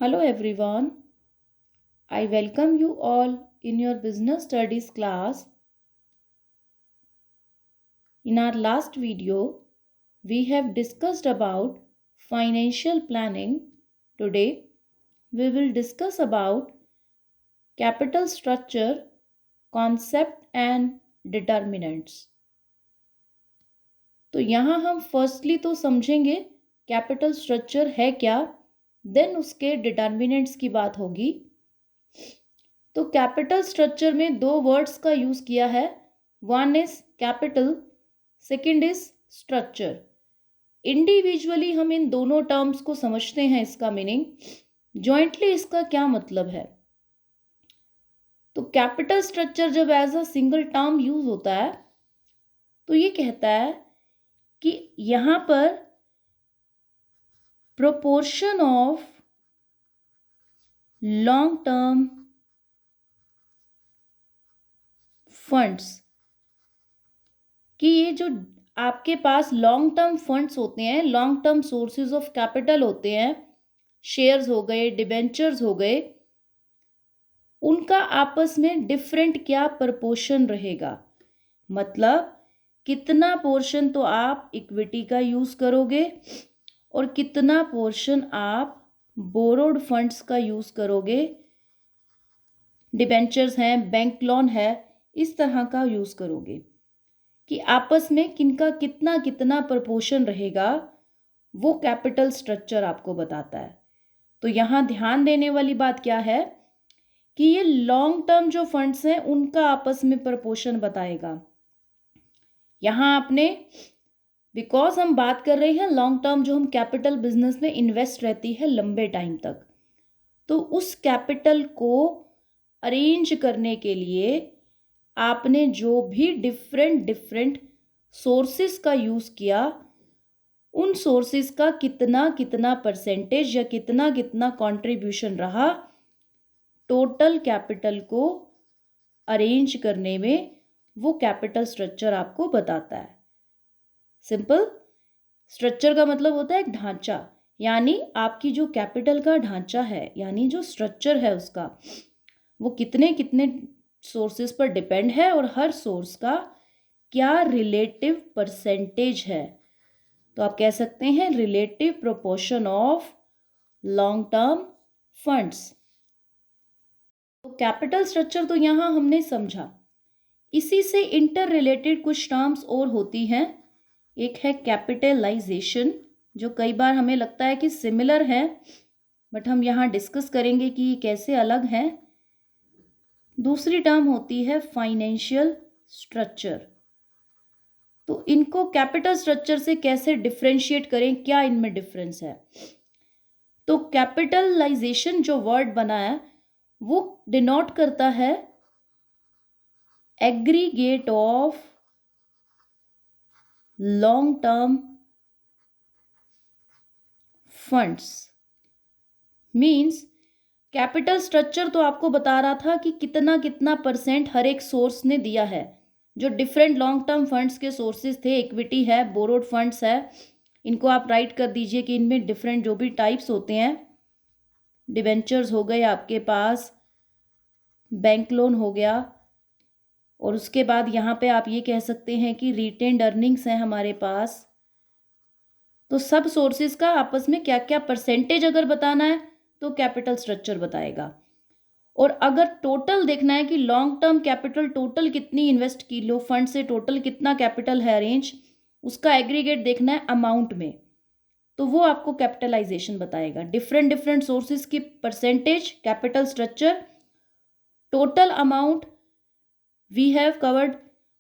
Hello everyone. I welcome you all in your business studies class. In our last video, we have discussed about financial planning. Today, we will discuss about capital structure, concept and determinants. तो यहाँ हम firstly तो समझेंगे capital structure है क्या, then उसके determinants की बात होगी। तो कैपिटल स्ट्रक्चर में दो वर्ड्स का यूज किया है, one is capital, second is structure. Individually हम इन दोनों टर्म्स को समझते हैं, इसका मीनिंग, जॉइंटली इसका क्या मतलब है। तो कैपिटल स्ट्रक्चर जब as a single term use होता है तो ये कहता है कि यहां पर proportion of long term funds, कि ये जो आपके पास लॉन्ग टर्म फंड्स होते हैं, long term sources of capital होते हैं, शेयर्स हो गए, डिबेंचर्स हो गए, उनका आपस में डिफरेंट क्या प्रपोर्शन रहेगा। मतलब कितना पोर्शन तो आप इक्विटी का यूज करोगे और कितना पोर्शन आप बोरोड फंड्स का यूज करोगे, डिबेंचर्स हैं, बैंक लोन है, इस तरह का यूज करोगे, कि आपस में किनका कितना कितना प्रपोर्शन रहेगा, वो कैपिटल स्ट्रक्चर आपको बताता है। तो यहाँ ध्यान देने वाली बात क्या है कि ये लॉन्ग टर्म जो फंड्स हैं उनका आपस में प्रपोर्शन बताएगा। यहाँ आपने, बिकॉज हम बात कर रहे हैं लॉन्ग टर्म, जो हम कैपिटल बिजनेस में इन्वेस्ट रहती है लंबे टाइम तक, तो उस कैपिटल को अरेंज करने के लिए आपने जो भी डिफरेंट डिफरेंट सोर्सेस का यूज किया, उन सोर्सेस का कितना कितना परसेंटेज या कितना कितना कंट्रीब्यूशन रहा टोटल कैपिटल को अरेंज करने में, वो कैपिटल स्ट्रक्चर आपको बताता है। सिंपल, स्ट्रक्चर का मतलब होता है एक ढांचा, यानी आपकी जो कैपिटल का ढांचा है, यानी जो स्ट्रक्चर है उसका, वो कितने कितने सोर्सेस पर डिपेंड है और हर सोर्स का क्या रिलेटिव परसेंटेज है। तो आप कह सकते हैं relative proportion of long term funds. तो कैपिटल स्ट्रक्चर तो यहाँ हमने समझा, इसी से इंटर रिलेटेड कुछ टर्म्स और होती हैं। एक है कैपिटलाइजेशन, जो कई बार हमें लगता है कि सिमिलर है, बट हम यहाँ डिस्कस करेंगे कि कैसे अलग हैं। दूसरी टर्म होती है फाइनेंशियल स्ट्रक्चर। तो इनको कैपिटल स्ट्रक्चर से कैसे डिफरेंशिएट करें, क्या इनमें डिफरेंस है। तो कैपिटलाइजेशन जो वर्ड बना है वो डिनोट करता है aggregate of long term funds. Means capital structure तो आपको बता रहा था कि कितना कितना परसेंट हर एक सोर्स ने दिया है। जो डिफरेंट लॉन्ग टर्म फंड्स के सोर्सेज थे, इक्विटी है, बोरोड फंड्स है, इनको आप राइट कर दीजिए कि इनमें डिफरेंट जो भी टाइप्स होते हैं, डिबेंचर्स हो गए आपके पास, बैंक लोन हो गया, और उसके बाद यहाँ पे आप ये कह सकते हैं कि रिटेन्ड अर्निंग्स हैं हमारे पास। तो सब सोर्सेज का आपस में क्या क्या परसेंटेज अगर बताना है तो कैपिटल स्ट्रक्चर बताएगा। और अगर टोटल देखना है कि लॉन्ग टर्म कैपिटल टोटल कितनी इन्वेस्ट की लो फंड से, टोटल कितना कैपिटल है अरेंज, उसका एग्रीगेट देखना है अमाउंट में, तो वो आपको कैपिटलाइजेशन बताएगा। डिफरेंट डिफरेंट सोर्सेज की percentage, capital structure, total amount we have covered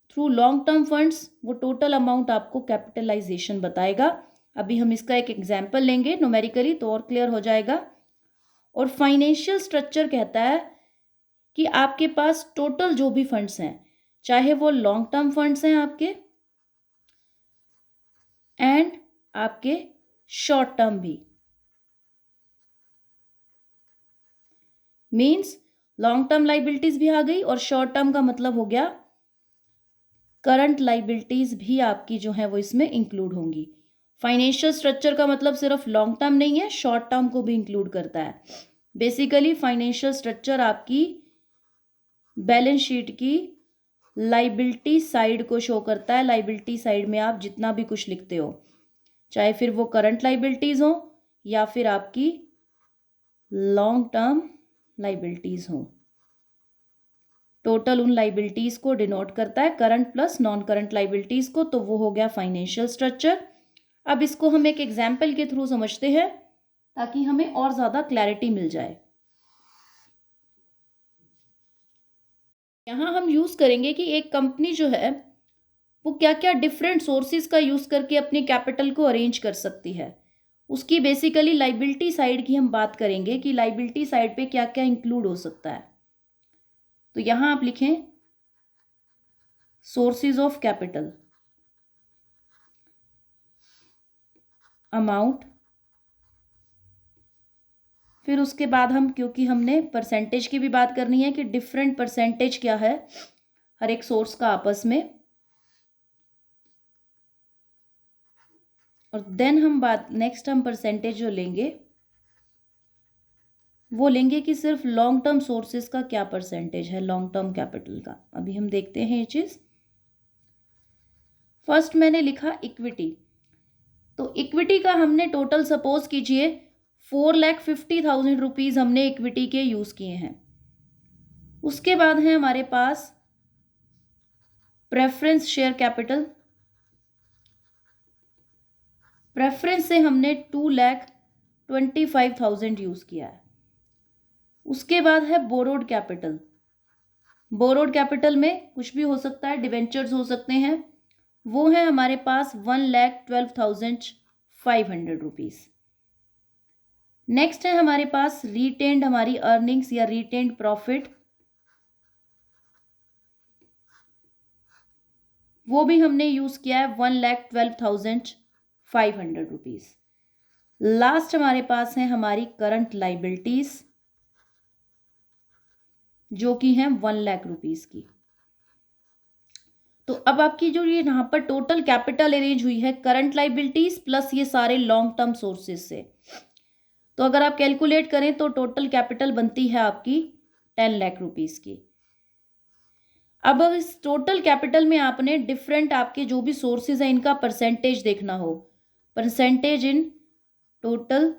through long term funds, वो टोटल अमाउंट आपको कैपिटलाइजेशन बताएगा। अभी हम इसका एक एग्जाम्पल लेंगे न्यूमेरिकली तो और क्लियर हो जाएगा। और फाइनेंशियल स्ट्रक्चर कहता है कि आपके पास टोटल जो भी फंड्स हैं, चाहे वो लॉन्ग टर्म फंड्स हैं आपके एंड आपके शॉर्ट टर्म भी, मींस लॉन्ग टर्म लाइबिलिटीज भी आ गई और शॉर्ट टर्म का मतलब हो गया करंट लाइबिलिटीज भी आपकी जो है वो इसमें इंक्लूड होंगी। फाइनेंशियल स्ट्रक्चर का मतलब सिर्फ लॉन्ग टर्म नहीं है, शॉर्ट टर्म को भी इंक्लूड करता है। बेसिकली फाइनेंशियल स्ट्रक्चर आपकी बैलेंस शीट की लाइबिलिटी साइड को शो करता है। लाइबिलिटी साइड में आप जितना भी कुछ लिखते हो, चाहे फिर वो करंट लाइबिलिटीज हो या फिर आपकी लॉन्ग टर्म लाइबिलिटीज हो, टोटल उन लाइबिलिटीज को डिनोट करता है, current plus non current liabilities को। तो वो हो गया फाइनेंशियल स्ट्रक्चर। अब इसको हम एक एग्जाम्पल के थ्रू समझते हैं ताकि हमें और ज्यादा क्लैरिटी मिल जाए। यहाँ हम यूज करेंगे कि एक कंपनी जो है वो क्या क्या डिफरेंट सोर्सेज का यूज करके अपने कैपिटल को अरेंज कर सकती है। उसकी बेसिकली लाइबिलिटी साइड की हम बात करेंगे कि लाइबिलिटी साइड पे क्या क्या इंक्लूड हो सकता है। तो यहां आप लिखें सोर्सेज ऑफ कैपिटल, अमाउंट, फिर उसके बाद हम, क्योंकि हमने परसेंटेज की भी बात करनी है कि डिफरेंट परसेंटेज क्या है हर एक सोर्स का आपस में, और देन हम बात नेक्स्ट हम परसेंटेज जो लेंगे वो लेंगे कि सिर्फ लॉन्ग टर्म सोर्सेज का क्या परसेंटेज है लॉन्ग टर्म कैपिटल का। अभी हम देखते हैं ये चीज। फर्स्ट मैंने लिखा इक्विटी। तो इक्विटी का हमने टोटल सपोज कीजिए 4,50,000 रुपीज हमने इक्विटी के यूज किए हैं। उसके बाद है हमारे पास प्रेफरेंस शेयर कैपिटल। प्रेफरेंस से हमने 2,25,000 यूज किया है। उसके बाद है बोरोड कैपिटल। बोरोड कैपिटल में कुछ भी हो सकता है, डिवेंचर्स हो सकते हैं, वो है हमारे पास 1,12,500 रुपीज। नेक्स्ट है हमारे पास रिटेन्ड हमारी अर्निंग्स या रिटेन्ड प्रॉफिट, वो भी हमने यूज किया है 1,12,500 रुपीज। लास्ट हमारे पास है हमारी करंट लाइबिलिटीज जो कि है 1,00,000 रुपीज की। तो अब आपकी जो ये यहाँ पर टोटल कैपिटल अरेंज हुई है करंट लाइबिलिटीज प्लस ये सारे लॉन्ग टर्म सोर्सेज से, तो अगर आप कैलकुलेट करें तो टोटल कैपिटल बनती है आपकी 10,00,000 रुपीज की। अब इस टोटल कैपिटल में आपने डिफरेंट आपके जो भी सोर्सेज हैं इनका परसेंटेज देखना हो, परसेंटेज इन टोटल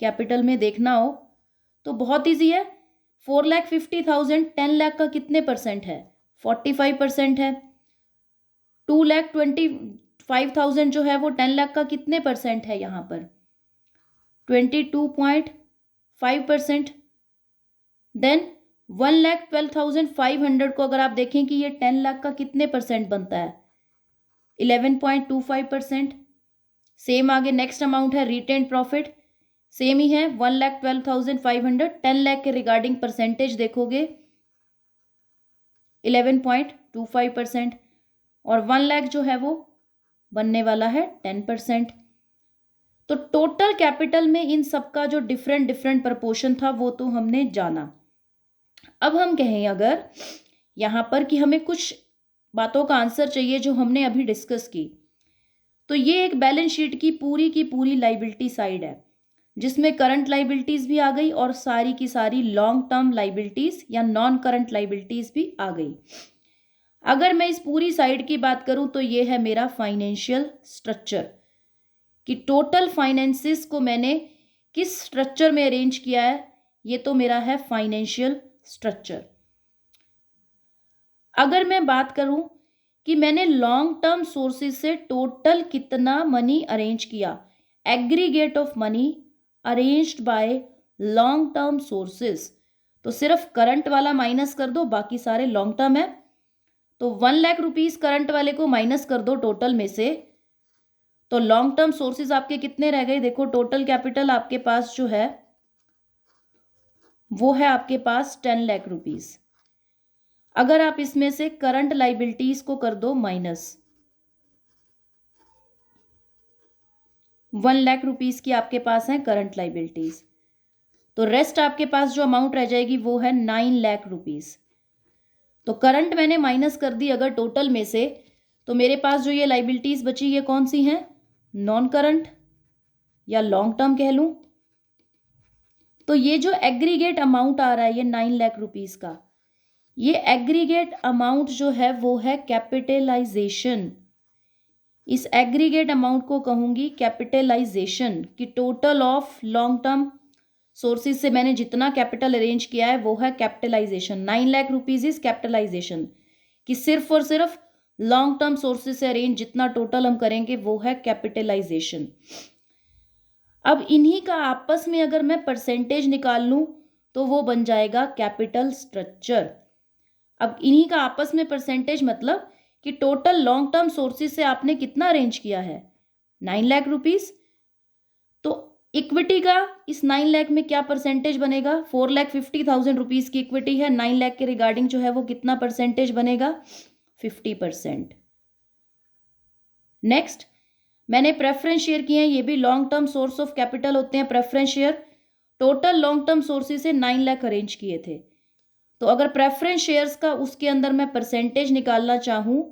कैपिटल में देखना हो तो बहुत ईजी है। 4,50,000 10,00,000 का कितने परसेंट है? 45% है। 2,25,000 जो है वो 10,00,000 का कितने परसेंट है यहाँ पर? 22.5%। देन 1,12,500 को अगर आप देखें कि ये 10,00,000 का कितने परसेंट बनता है? 11.25%। सेम आगे नेक्स्ट अमाउंट है रिटेन्ड प्रॉफिट, सेम ही है 1,12,500। 10,00,000 के रिगार्डिंग परसेंटेज देखोगे 11.25%, और 1,00,000 जो है वो बनने वाला है 10%। तो टोटल कैपिटल में इन सबका जो डिफरेंट डिफरेंट प्रपोर्शन था वो तो हमने जाना। अब हम कहें अगर यहाँ पर कि हमें कुछ बातों का आंसर चाहिए जो हमने अभी डिस्कस की, तो ये एक बैलेंस शीट की पूरी लाइबिलिटी साइड है जिसमें करंट लाइबिलिटीज भी आ गई और सारी की सारी लॉन्ग टर्म लाइबिलिटीज या नॉन करंट लाइबिलिटीज भी आ गई। अगर मैं इस पूरी साइड की बात करूं तो ये है मेरा फाइनेंशियल स्ट्रक्चर कि टोटल फाइनेंसिस को मैंने किस स्ट्रक्चर में अरेंज किया है, ये तो मेरा है फाइनेंशियल स्ट्रक्चर। अगर मैं बात करूं कि मैंने लॉन्ग टर्म सोर्सेज से टोटल कितना मनी अरेंज किया, aggregate of money arranged bye long term sources, तो सिर्फ करंट वाला माइनस कर दो, बाकी सारे लॉन्ग टर्म है। तो 1,00,000 रुपीज करंट वाले को माइनस कर दो टोटल में से, तो लॉन्ग टर्म सोर्सेज आपके कितने रह गए? देखो टोटल कैपिटल आपके पास जो है वो है आपके पास 10,00,000 रुपीज। अगर आप इसमें से करंट लाइबिलिटीज को कर दो माइनस, 1,00,000 रुपीज की आपके पास है करंट लाइबिलिटीज, तो रेस्ट आपके पास जो अमाउंट रह जाएगी वो है 9,00,000 रुपीज। तो करंट मैंने माइनस कर दी अगर टोटल में से, तो मेरे पास जो ये लाइबिलिटीज बची ये कौन सी हैं? नॉन करंट या लॉन्ग टर्म कह लूँ। तो ये जो एग्रीगेट अमाउंट आ रहा है ये 9 लाख रुपीस का, ये एग्रीगेट अमाउंट जो है वो है कैपिटलाइजेशन। इस एग्रीगेट अमाउंट को कहूंगी कैपिटलाइजेशन, कि total of long term sources से मैंने जितना कैपिटल अरेंज किया है वो है capitalisation. 9 lakh rupees is capitalisation, कि सिर्फ और सिर्फ लॉन्ग टर्म सोर्सेज से अरेंज जितना टोटल हम करेंगे वो है कैपिटलाइजेशन। अब इन्हीं का आपस में अगर मैं परसेंटेज निकाल लूं तो वो बन जाएगा कैपिटल स्ट्रक्चर। अब इन्हीं का आपस में परसेंटेज मतलब कि टोटल लॉन्ग टर्म सोर्सेज से आपने कितना अरेंज किया है, 9 लाख रुपीस। तो इक्विटी का इस 9 लाख में क्या परसेंटेज बनेगा, 4,50,000 रुपीज की इक्विटी है, 9 लाख के रिगार्डिंग जो है वो कितना परसेंटेज बनेगा, 50%। नेक्स्ट, मैंने प्रेफरेंस शेयर किए हैं, ये भी long term source of capital होते हैं preference share. Total long term sources से 9 लाख अरेंज किए थे, तो अगर प्रेफरेंस शेयर्स का उसके अंदर मैं परसेंटेज निकालना चाहूँ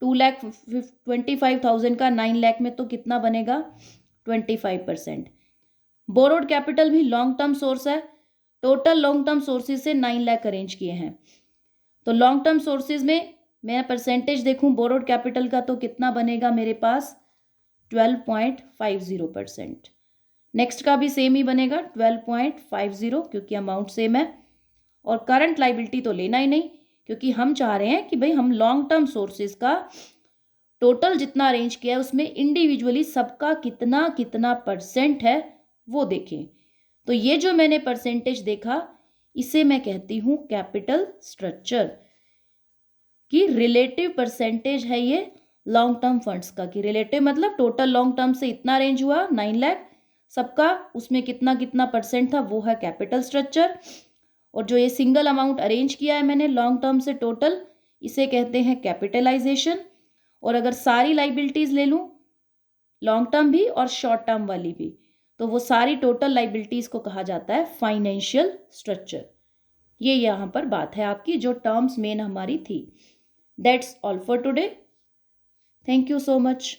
2,25,000 का 9 लाख में, तो कितना बनेगा, 25%। बोरोड कैपिटल भी लॉन्ग टर्म सोर्स है, टोटल लॉन्ग टर्म सोर्सेज से 9 लाख अरेंज किए हैं, तो लॉन्ग टर्म सोर्सेज में मैं परसेंटेज देखूं बोरोड कैपिटल का तो कितना बनेगा मेरे पास, 12.50%। नेक्स्ट का भी सेम ही बनेगा 12.50, क्योंकि अमाउंट सेम है। और करंट लाइबिलिटी तो लेना ही नहीं, क्योंकि हम चाह रहे हैं कि भाई हम लॉन्ग टर्म सोर्सेज का टोटल जितना अरेंज किया है उसमें इंडिविजुअली सबका कितना कितना परसेंट है वो देखें। तो ये जो मैंने परसेंटेज देखा इसे मैं कहती हूँ कैपिटल स्ट्रक्चर, की रिलेटिव परसेंटेज है ये लॉन्ग टर्म फंड्स का, कि रिलेटिव मतलब टोटल लॉन्ग टर्म से इतना अरेंज हुआ 9 लाख, सबका उसमें कितना कितना परसेंट था वो है कैपिटल स्ट्रक्चर। और जो ये सिंगल अमाउंट अरेंज किया है मैंने लॉन्ग टर्म से टोटल, इसे कहते हैं कैपिटलाइजेशन। और अगर सारी लाइबिलिटीज ले लूँ, लॉन्ग टर्म भी और शॉर्ट टर्म वाली भी, तो वो सारी टोटल लाइबिलिटीज को कहा जाता है फाइनेंशियल स्ट्रक्चर। ये यहाँ पर बात है आपकी, जो टर्म्स मेन हमारी थी। That's all for today. Thank you so much.